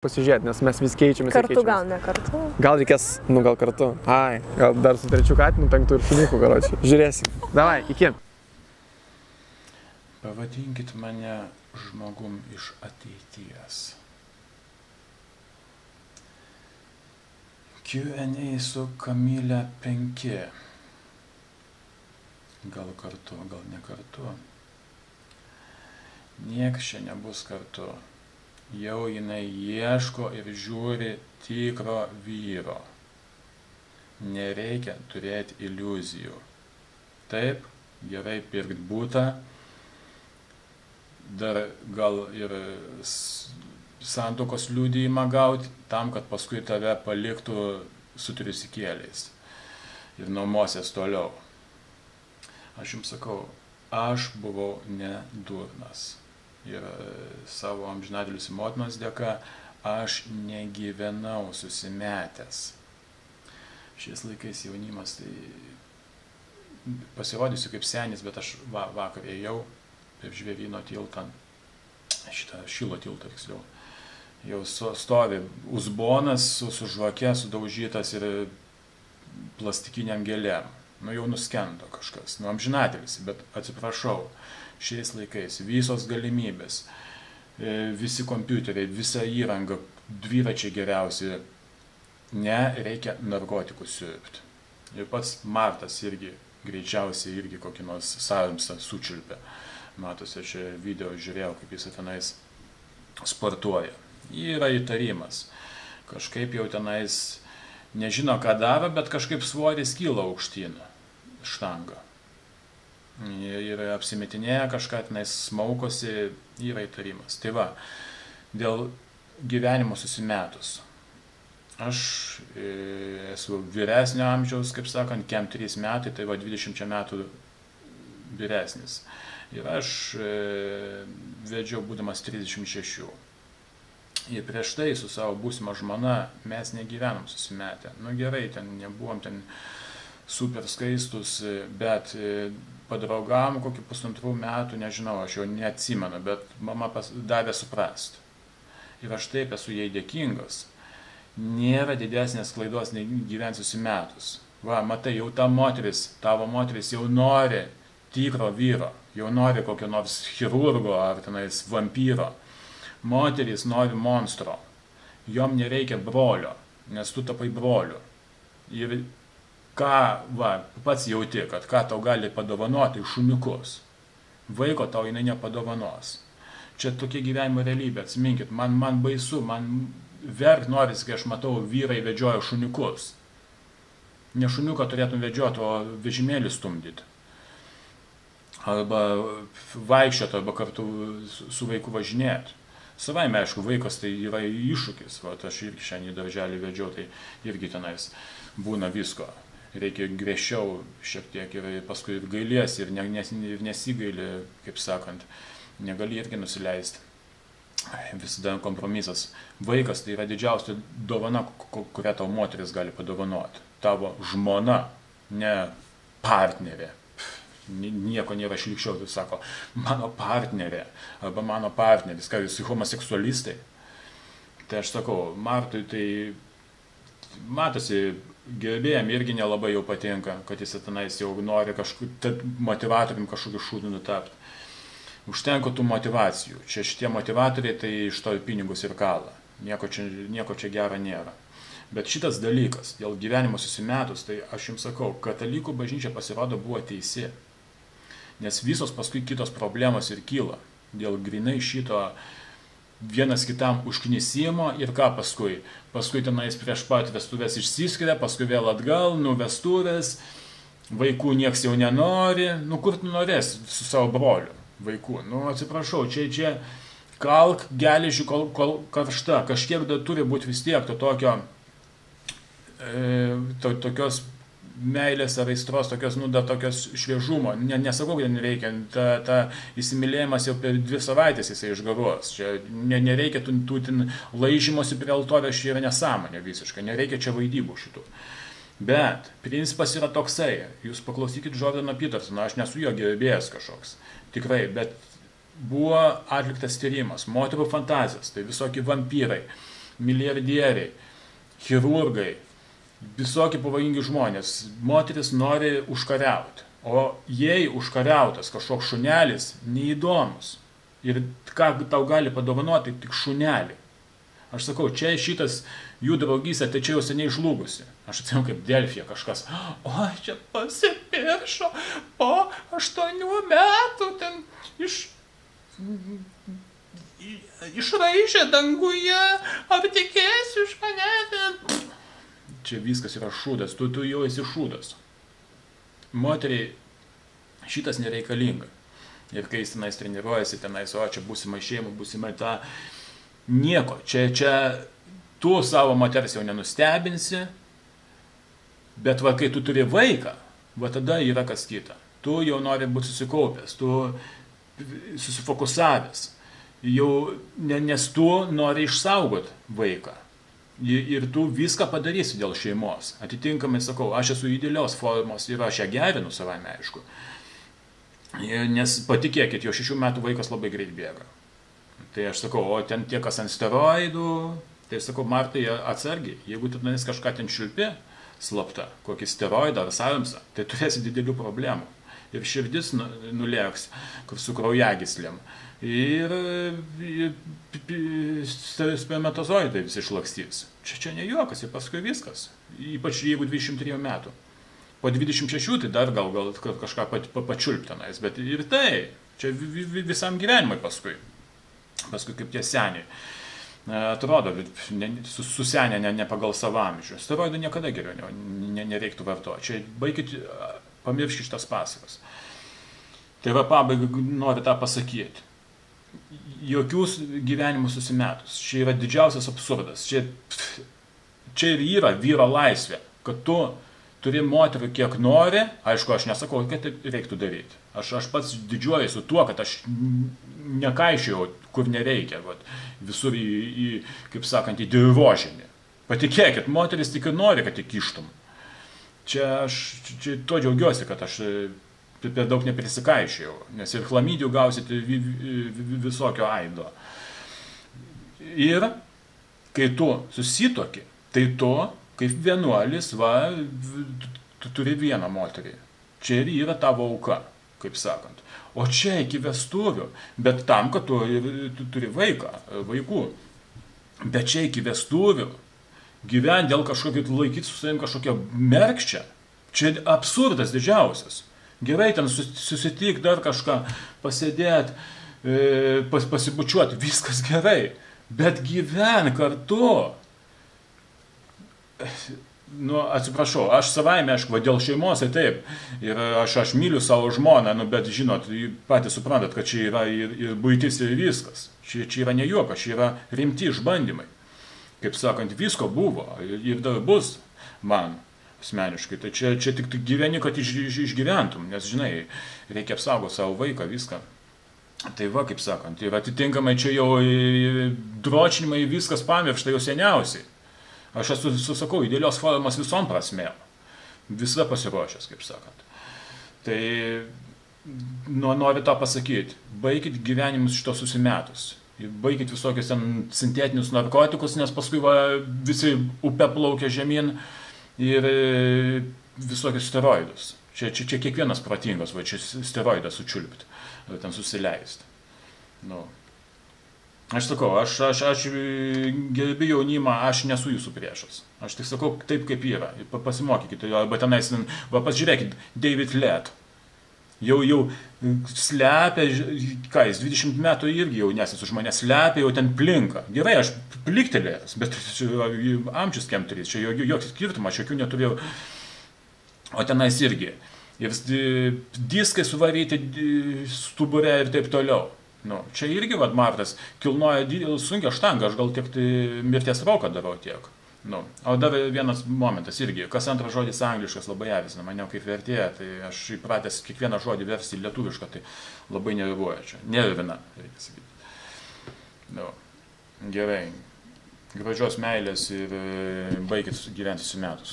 Pasižiūrėti, nes mes vis keičiamės. Kartu gal ne kartu. Gal reikės, gal kartu. Ai, gal dar su trečiu katinu, penktu ir šuniuku, karočiui. Žiūrėsim. Davai, iki. Pavadinkit mane žmogum iš ateities. Q&A su Kamilė 5. Gal kartu, gal ne kartu. Nieks čia nebus kartu. Jau jinai ieško ir žiūri tikro vyro. Nereikia turėti iliuzijų. Taip, gerai pirkt butą, dar gal ir santuokos liudijimą gauti, tam, kad paskui tave paliktų su triusikėliais ir nuomosies toliau. Aš jums sakau, aš buvau ne durnas. Ir savo amžinatėlius motinos dėka aš negyvenau susimetęs. Šiais laikais jaunimas, tai pasirodysiu kaip senis, bet aš vakar ėjau per Žvėryno tiltą, šitą Šilo tiltą tiksliau. Jau stovi uzbonas su žvake sudaužytas ir plastikiniam gėlėm. Nu jau nuskendo kažkas, nu amžinatėlis, bet atsiprašau. Šiais laikais visos galimybės, visi kompiuteriai, visa įranga, dviračiai geriausi, reikia narkotikų siurbti. Ir pats Martas irgi, greičiausiai irgi kokį nors savimsą sučiulpė. Matosi, aš video žiūrėjau, kaip jis tenais sportuoja. Yra įtarimas. Kažkaip jau tenais nežino, ką daro, bet kažkaip svoris kyla aukštyn štangą. Ir apsimetinėja kažką, tenais smaukosi, yra įtarimas. Tai va, dėl gyvenimo susimetus. Aš esu vyresnio amžiaus, kaip sakant, kem 3 metai, tai va 20 metų vyresnis. Ir aš vedžiau būdamas 36. Ir prieš tai su savo būsima žmona mes negyvenom susimetę. Nu gerai, ten nebuvom ten super skaistus, bet padraugavom kokį 1,5 metų, nežinau, aš jau neatsimenu, bet mama davė suprast. Ir aš taip esu jai dėkingas. Nėra didesnės klaidos nei gyventi susimetus. Va, matai, jau ta moteris, tavo moteris jau nori tikro vyro, jau nori kokio nors chirurgo ar tenais vampyro. Moteris nori monstro. Jom nereikia brolio, nes tu tapai broliu. Ir ką, va, pats jauti, kad ką tau gali padovanoti šuniukus. Vaiko tau jinai nepadovanos. Čia tokia gyvenimo realybė, atsiminkit, man baisu, man verkt norisi, kai aš matau vyrai vedžioja šuniukus. Ne šuniuką turėtum vedžioti, o vežimėlį stumdyti. Arba vaikščioti, arba kartu su vaiku važinėti. Savaime, aišku, vaikas tai yra iššūkis. Va, aš irgi šiandien darželį vedžiau, tai irgi tenais būna visko. Reikia griežčiau šiek tiek ir paskui gailiesi ir nesigaili, kaip sakant, negali irgi nusileisti. Visada kompromisas. Vaikas tai yra didžiausia dovana, kurią tau moteris gali padovanoti. Tavo žmona, ne partnerė. Nieko nėra šlikščiau, tai sako, mano partnerė arba mano partneris, ką jūs homoseksualistai. Tai aš sakau, Martui tai matosi, gerbėjam irgi nelabai jau patinka, kad jis tenais jau nori motivatorium kažkokį šūdinų tapti. Užtenka tų motivacijų. Čia šitie motivatoriai tai iš to pinigus ir kala. Nieko čia gero nėra. Bet šitas dalykas, dėl gyvenimo susimetus, tai aš jums sakau, katalikų bažnyčia pasirodo buvo teisi. Nes visos paskui kitos problemos ir kyla. Dėl grinai šito vienas kitam užknisimo ir ką paskui? Paskui tenais prieš pat vestuvės išsiskiria, paskui vėl atgal, vestuvės, vaikų nieks jau nenori. Kur tu norės su savo broliu vaikų? Atsiprašau, čia kalk geležį kol karšta. Kažkiek turi būti vis tiek tokios meilės ar aistros, tokios šviežumo. Nesakau, kad nereikia. Ta įsimylėjimas jau per 2 savaitės jisai išgaruos. Čia nereikia tų laižymosi prie altoriaus, čia yra nesąmonė visiškai. Nereikia čia vaidybų šitų. Bet principas yra toksai. Jūs paklausykit Jordano Petersono, aš nesu jo gerbėjas kažkoks. Tikrai, bet buvo atliktas tyrimas. Moterų fantazijos, tai visokie vampyrai. milijardieriai, chirurgai, visokie pavojingi žmonės. Moteris nori užkariauti. O jei užkariautas kažkoks šunelis, neįdomus. Ir ką tau gali padovanoti, tik šunelį. Aš sakau, čia šitas jų draugystė, tai čia jau seniai žlugusi. Aš atsimenu, kaip Delfija kažkas, oi, čia pasipiršo po 8 metų ten išraižė danguje, ar tikėsi iš mane? Čia viskas yra šūdas, tu jau esi šūdas. Moteriai šitas nereikalinga. Ir kai jis tenais treniruojasi, tenais, o čia būsima šeima, būsima ta... Nieko, čia tu savo moters jau nenustebinsi, bet va, kai tu turi vaiką, va tada yra kas kita. Tu jau nori būti susikaupęs, tu susifokusavęs, jau, nes tu nori išsaugoti vaiką. Ir tu viską padarysi dėl šeimos. Atitinkamai sakau, aš esu idealios formos ir aš ją gerinu savame, aišku. Nes patikėkit, jau 6 metų vaikas labai greit bėga. Tai aš sakau, o ten tie, kas ant steroidų, tai sakau, Martai, atsargiai, jeigu tu tenais kažką ten šilpi, slapta, kokį steroidą ar savimsą, tai turėsi didelių problemų. Ir širdis nulėks su kraujagyslėm. Ir spermatozoidai visi išlakstys. Čia ne juokas, ir paskui viskas. Ypač jeigu 23 metų. Po 26 tai dar gal kažką pačiulp tenais, bet ir tai, čia visam gyvenimui paskui. Paskui kaip tie seniai. Atrodo, susenė ne pagal savo amžių. Steroidų niekada geriau nereiktų vartoti. Čia baikit, pamirškit šitas pasakas. Tai va, pabaigai noriu tą pasakyti. Jokius gyvenimus susimetus. Čia yra didžiausias absurdas. Čia ir yra vyro laisvė, kad tu turi moterų kiek nori. Aišku, aš nesakau, kad reiktų daryti. Aš pats didžiuojuosi tuo, kad aš nekaišėjau, kur nereikia, visur kaip sakant, į dirvožemį. Patikėkit, moteris tik nori, kad įkištum. Čia to džiaugiuosi, kad aš per daug neprisikaišėjau, nes ir chlamydijų gausite visokio aido. Ir kai tu susituoki, tai tu, kaip vienuolis, tu turi vieną moterį. Čia ir yra tavo auka, kaip sakant. O čia iki vestuvių, bet tam, kad tu turi vaikų. Bet čia iki vestuvių, gyventi dėl kažkokio, laikyti su savim kažkokią merkščią, čia absurdas didžiausias. Gerai ten susitik, dar kažką pasėdėti, pasibučiuoti, viskas gerai, bet gyven kartu. Nu, atsiprašau, aš savaime, aišku, dėl šeimos, taip, ir aš myliu savo žmoną, bet žinot, patys suprantat, kad čia yra ir buitis ir viskas. Čia yra ne juokas, čia yra rimti išbandymai. Kaip sakant, visko buvo ir dar bus man asmeniškai. Tai čia tik gyveni, kad išgyventum, nes, žinai, reikia apsaugoti savo vaiką, viską. Tai va, kaip sakant, ir atitinkamai čia jau dročinimai viskas pamiršta jau seniausiai. Aš esu, susakau, idealios formos visom prasmėm. Visada pasiruošęs, kaip sakant. Tai noriu tą pasakyti. Baikit gyvenimus šito susimetus. Baikit visokius ten sintetinius narkotikus, nes paskui visi upe plaukia žemyn ir visokius steroidus. Čia kiekvienas protingas, čia steroidą sučiulpti, ten susileisti. Nu. Aš sakau, aš gerbiu jaunimą, aš nesu jūsų priešas. Aš tik sakau taip, kaip yra. Pasimokykite, arba tenais, pasižiūrėkit, David Led. Jau slepia, ką jis, 20 metų irgi jaunesnis už mane slepia, jau ten plinka. Gerai, aš pliktelėjęs, bet amžius kemturys, čia joks skirtumas, aš jokių neturėjau. O tenais irgi. Ir diskai suvaryti stubure ir taip toliau. Nu, čia irgi, Martas, kilnoja sunkią štangą, aš gal tiek mirties rauką darau tiek. Nu, o dar vienas momentas irgi, kas antras žodis angliškas labai erzina, mane kaip vertėja, tai aš įpratęs kiekvieną žodį versti į lietuvišką, tai labai nervuoja čia. Nervina, reikia sakyti. Nu, gerai, gražios meilės ir baikit gyventi susimetus.